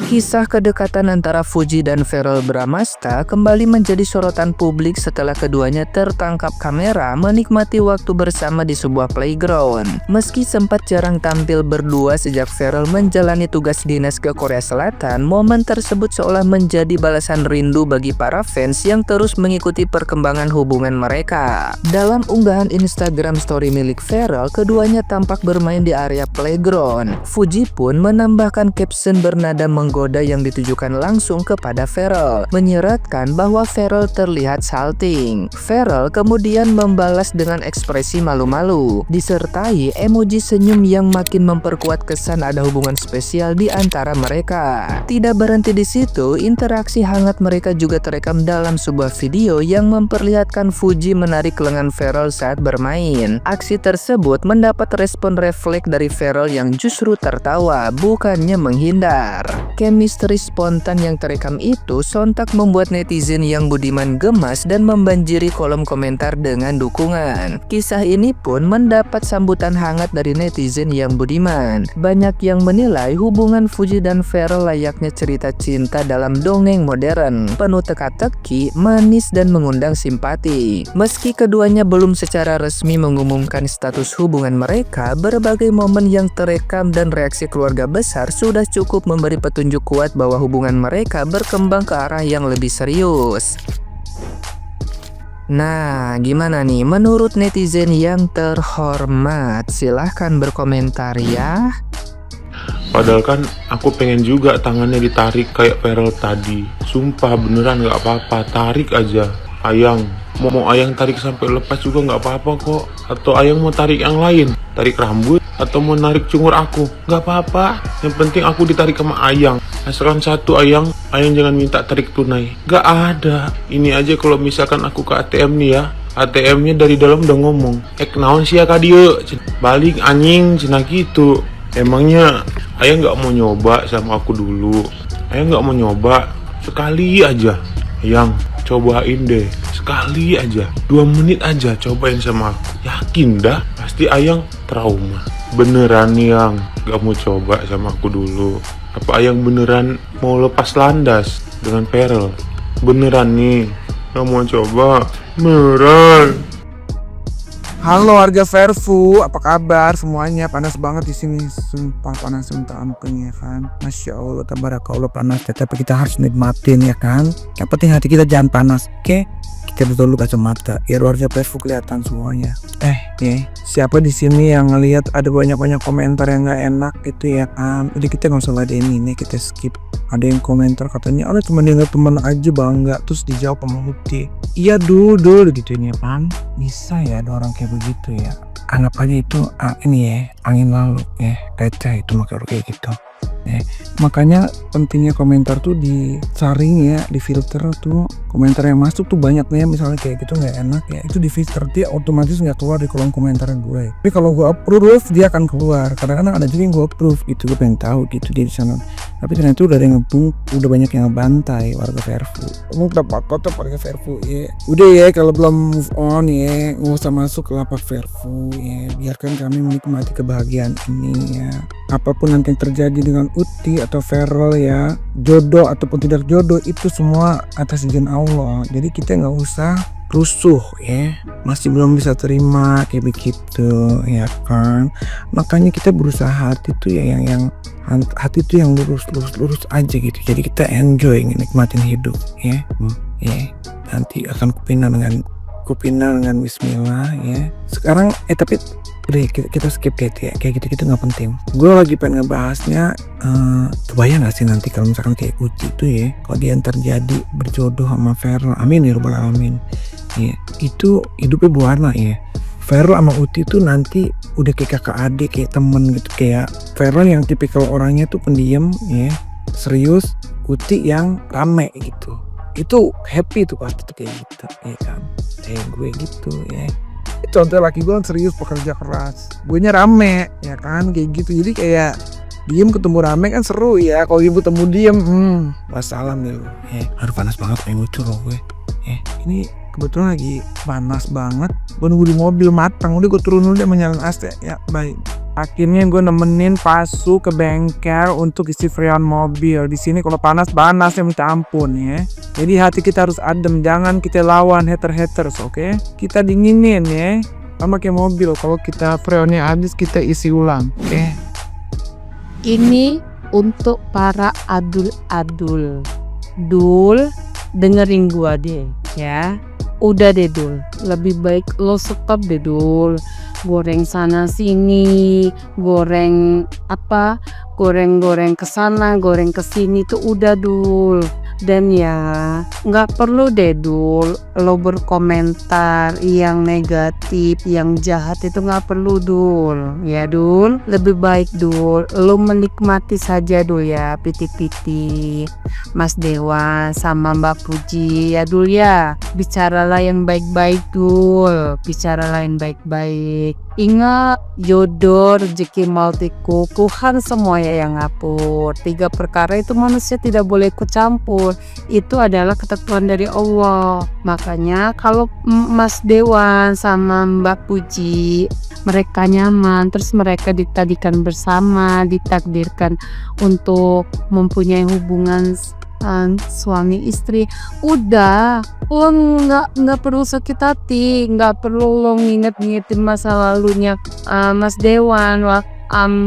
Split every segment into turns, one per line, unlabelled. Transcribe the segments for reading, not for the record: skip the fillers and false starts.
Kisah kedekatan antara Fuji dan Verrell Bramasta kembali menjadi sorotan publik setelah keduanya tertangkap kamera menikmati waktu bersama di sebuah playground. Meski sempat jarang tampil berdua sejak Verrell menjalani tugas dinas ke Korea Selatan, momen tersebut seolah menjadi balasan rindu bagi para fans yang terus mengikuti perkembangan hubungan mereka. Dalam unggahan Instagram story milik Verrell, keduanya tampak bermain di area playground. Fuji pun menambahkan caption bernada menggoda yang ditujukan langsung kepada Verrell, menyeratkan bahwa Verrell terlihat salting. Verrell kemudian membalas dengan ekspresi malu-malu, disertai emoji senyum yang makin memperkuat kesan ada hubungan spesial di antara mereka. Tidak berhenti di situ, interaksi hangat mereka juga terekam dalam sebuah video yang memperlihatkan Fuji menarik lengan Verrell saat bermain. Aksi tersebut mendapat respon refleks dari Verrell yang justru tertawa, bukannya menghindar. Chemistry spontan yang terekam itu sontak membuat netizen yang budiman gemas dan membanjiri kolom komentar dengan dukungan. Kisah ini pun mendapat sambutan hangat dari netizen yang budiman. Banyak yang menilai hubungan Fuji dan Verrell layaknya cerita cinta dalam dongeng modern, penuh teka-teki, manis dan mengundang simpati. Meski keduanya belum secara resmi mengumumkan status hubungan mereka, berbagai momen yang terekam dan reaksi keluarga besar sudah cukup memberi petunjuk kuat bahwa hubungan mereka berkembang ke arah yang lebih serius. Nah, gimana nih menurut netizen yang terhormat? Silahkan berkomentar ya.
Padahal kan aku pengen juga tangannya ditarik kayak Verrell tadi. Sumpah beneran gak apa-apa, tarik aja. Ayang, mau Ayang tarik sampai lepas juga gak apa-apa kok. Atau Ayang mau tarik yang lain, tarik rambut atau mau narik cungur aku, gak apa-apa. Yang penting aku ditarik sama Ayang. Asalkan satu Ayang jangan minta tarik tunai. Gak ada. Ini aja kalau misalkan aku ke ATM nih ya, ATM-nya dari dalam udah ngomong, naon sih ya kadio, balik anjing cina gitu. Emangnya Ayang gak mau nyoba sama aku dulu? Ayang gak mau nyoba sekali aja? Ayang, cobain deh sekali aja, 2 menit aja cobain sama aku. Yakin dah pasti Ayang trauma. Beneran Yang gak mau coba sama aku dulu? Apa Ayang beneran mau lepas landas dengan Verrell? Beneran nih gak mau coba? Beneran.
Halo warga Verfu, apa kabar semuanya? Panas banget di sini, sumpah panas minta ampun ya kan. Masya Allah, tabarakallah panas, tapi kita harus nikmatin ya kan. Yang penting hati kita jangan panas, oke? Kita betul dulu kacamata, biar warga Verfu kelihatan semuanya. Siapa di sini yang ngelihat ada banyak komentar yang nggak enak itu ya kan? Udah kita nggak usah ladenin ini, kita skip. Ada yang komentar katanya, ada teman yang teman aja bangga, terus dijawab sama Uti. Iya dulu gitu ini ya pan. Bisa ya ada orang kayak begitu ya. Anggap aja itu ini ya angin lalu ya, receh itu makanya kayak gitu. Makanya pentingnya komentar tuh disaring ya, difilter tuh komentar yang masuk tuh banyak nih ya, misalnya kayak gitu nggak enak ya, itu difilter, dia otomatis nggak keluar di kolom komentar gue. Tapi kalau gue approve dia akan keluar. Kadang-kadang ada juga yang gue approve gitu, gue pengen tahu gitu di sana. Tapi ternyata udah ada yang udah banyak yang ngebantai warga Verfu. Kamu dapat kota warga Verfu ya. Udah ya kalau belum move on ya, nggak usah masuk ke lapak Verfu ya. Biarkan kami menikmati kebahagiaan ini ya. Apapun nanti yang terjadi dengan Uti atau Verrell ya, jodoh ataupun tidak jodoh itu semua atas izin Allah. Jadi kita nggak usah rusuh ya, masih belum bisa terima kayak begitu ya kan. Makanya kita berusaha hati tuh ya yang hati tuh yang lurus aja gitu. Jadi kita enjoy nikmatin hidup ya. Nanti akan kupindah dengan bismillah ya. Sekarang tapi udah kita skip kayak gitu nggak penting. Gue lagi pengen ngebahasnya, kebayang gak sih nanti kalau misalkan kayak Uti itu ya, kalau dia terjadi berjodoh sama Verrell, amin ya rabbal alamin ya, itu hidupnya berwarna ya. Verrell sama Uti tuh nanti udah kayak kakak adik, kayak temen gitu. Kayak Verrell yang tipikal orangnya tuh pendiam ya, serius. Uti yang rame gitu. Itu happy tuh pasti tuh kayak gitu ya kan, kayak gue gitu ya. Contoh laki gue kan serius pekerja keras, gue nya rame ya kan kayak gitu. Jadi kayak diem ketemu rame kan seru ya. Kalau ibu temu diem wassalam deh lu. Aduh panas banget pengen lucu loh gue. Ini kebetulan lagi panas banget. Gue nunggu di mobil matang, udah gue turun dulu deh menyalain AC ya. Bye. Akhirnya gue nemenin Pasu ke bengkel untuk isi freon mobil. Di sini kalau panas ya minta ampun ya. Jadi hati kita harus adem, jangan kita lawan haters, oke? Kita dinginin ya. Sama kayak mobil, kalau kita freonnya habis kita isi ulang, oke?
Ini untuk para adul-adul. Dul, dengerin gua deh ya. Udah deh Dul, lebih baik lo stop deh Dul. Goreng sana sini, goreng kesana, goreng kesini tuh udah Dul. Dan ya nggak perlu deh Dul lo berkomentar yang negatif, yang jahat itu nggak perlu Dul. Ya Dul, lebih baik Dul lo menikmati saja Dul ya piti-piti Mas Dewa sama Mbak Puji ya Dul ya. Bicaralah yang baik-baik Dul, bicaralah yang baik-baik. Ingat, jodoh, rezeki, mautiku, Tuhan semua ya yang ngatur. 3 perkara itu manusia tidak boleh ikut campur. Itu adalah ketentuan dari Allah. Makanya kalau Mas Dewan sama Mbak Puji mereka nyaman, terus mereka ditadikan bersama, ditakdirkan untuk mempunyai hubungan suami istri, udah lo nggak perlu sakit hati, nggak perlu lo ngingetin masa lalunya Mas Dewan,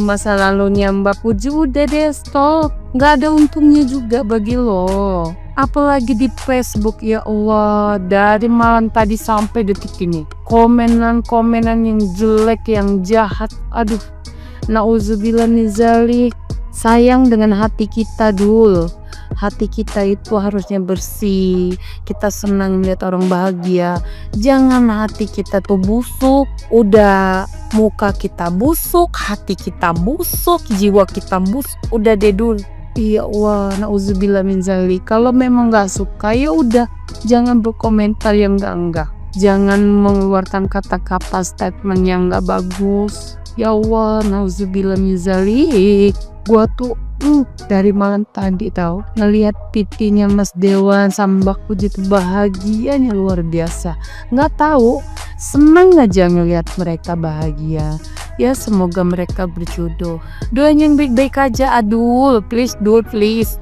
masa lalunya Mbak Puji. Udah deh stop, nggak ada untungnya juga bagi lo. Apalagi di Facebook, ya Allah, dari malam tadi sampai detik ini komenan yang jelek, yang jahat, aduh, nauzubillah min dzalik. Sayang dengan hati kita Dul. Hati kita itu harusnya bersih. Kita senang melihat orang bahagia. Jangan hati kita tuh busuk. Udah muka kita busuk, hati kita busuk, jiwa kita busuk. Udah deh Dul. Ya Allah, nauzubillah min dzalik. Kalau memang gak suka ya udah, jangan berkomentar yang enggak. Jangan mengeluarkan kata-kata statement yang gak bagus. Ya Allah, nauzubillah min dzalik. Gua tuh dari malam tadi tahu ngelihat pitinya Mas Dewan sama Mbak Puji itu bahagianya luar biasa. Nggak tahu, senang aja ngelihat mereka bahagia. Ya semoga mereka berjodoh. Doanya yang baik-baik aja. Adul, please Dul, please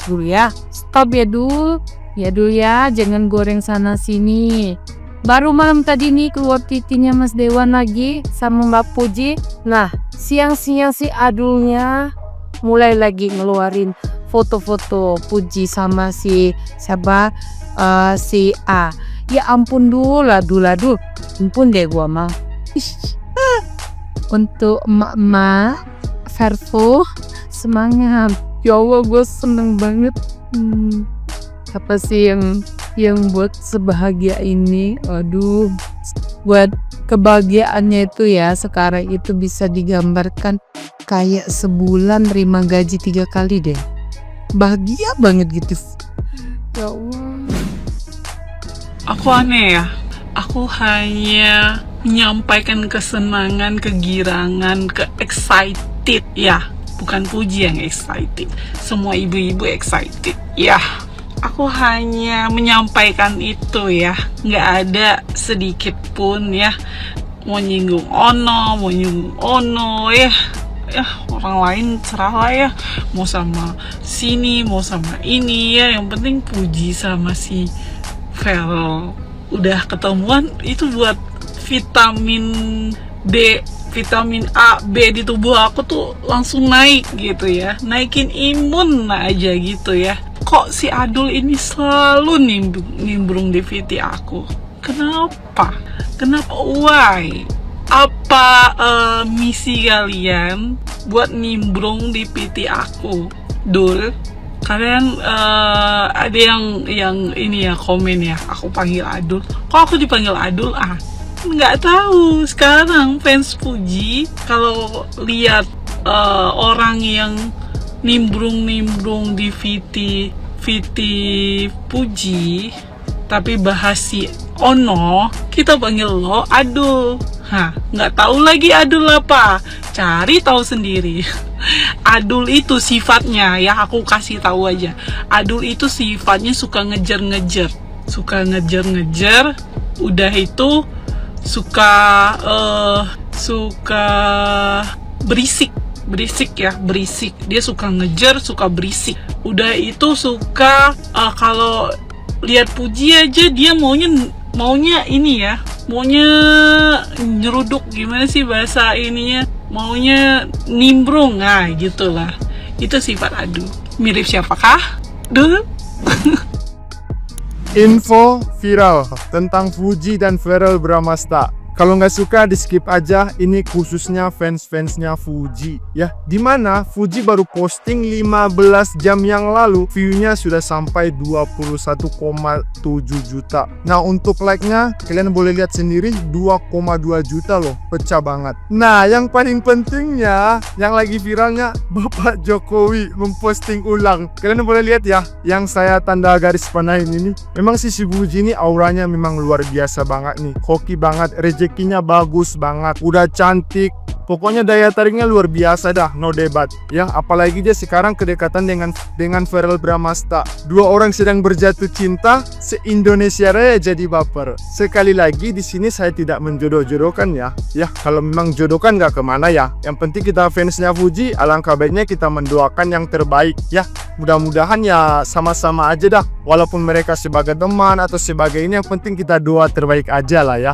Dul ya. Stop ya Dul. Ya Dul ya, jangan goreng sana sini. Baru malam tadi nih keluar titinya Mas Dewan lagi sama Mbak Puji. Nah, siang-siang si Adulnya mulai lagi ngeluarin foto-foto Puji sama si siapa, si A. Ya ampun Dul, aduh. Ampun deh gua mah. Untuk emak-emak Vervo, semangat. Ya Allah, gue seneng banget. Apa sih yang buat sebahagia ini? Aduh, buat kebahagiaannya itu ya sekarang itu bisa digambarkan kayak sebulan terima gaji 3 kali deh. Bahagia banget gitu. Ya Allah.
Aku aneh ya. Aku hanya menyampaikan kesenangan, kegirangan, excited ya. Bukan Puji yang excited. Semua ibu-ibu excited ya. Aku hanya menyampaikan itu ya. Nggak ada sedikit pun ya mau nyinggung Ono ya. Ya orang lain cerah lah ya, mau sama sini mau sama ini ya, yang penting Puji sama si Vel udah ketemuan itu buat vitamin D, vitamin A, B di tubuh aku tuh langsung naik gitu ya, naikin imun aja gitu ya. Kok si Adul ini selalu nimbrung di VT aku? Kenapa? Why? Apa misi kalian buat nimbrung di PT aku? Dul, kalian ada yang ini ya komen ya, aku panggil Adul. Kok aku dipanggil Adul? Nggak tahu. Sekarang fans Puji kalau lihat orang yang nimbrung di VT Puji tapi bahas si Ono, kita panggil lo Adul. Nggak tahu lagi Adul apa, cari tahu sendiri. Adul itu sifatnya ya, aku kasih tahu aja. Adul itu sifatnya suka ngejar-ngejar, udah itu suka suka berisik dia suka ngejar, suka berisik. Udah itu suka kalau lihat Puji aja dia maunya ini ya, maunya nyeruduk, gimana sih bahasa ininya, maunya nimbrung, nah gitulah. Itu sifat Adu. Mirip siapakah? Duh.
Info viral tentang Fuji dan Verrell Bramasta. Kalau nggak suka di skip aja, ini khususnya fans-fansnya Fuji ya. Dimana Fuji baru posting 15 jam yang lalu, view-nya sudah sampai 21,7 juta. Nah untuk like-nya, kalian boleh lihat sendiri 2,2 juta loh, pecah banget. Nah yang paling pentingnya, yang lagi viralnya, Bapak Jokowi memposting ulang. Kalian boleh lihat ya, yang saya tanda garis panahin ini. Memang si Fuji ini auranya memang luar biasa banget nih, hoki banget, rezekinya bagus banget, udah cantik, pokoknya daya tariknya luar biasa dah, no debat ya. Apalagi dia sekarang kedekatan dengan Verrell Bramasta. Dua orang sedang berjatuh cinta, se-Indonesia Raya jadi baper. Sekali lagi di sini saya tidak menjodoh-jodohkan ya. Ya kalau memang jodohkan nggak kemana ya. Yang penting kita fansnya Fuji, alangkah baiknya kita mendoakan yang terbaik ya. Mudah-mudahan ya sama-sama aja dah. Walaupun mereka sebagai teman atau sebagainya, yang penting kita doa terbaik aja lah ya.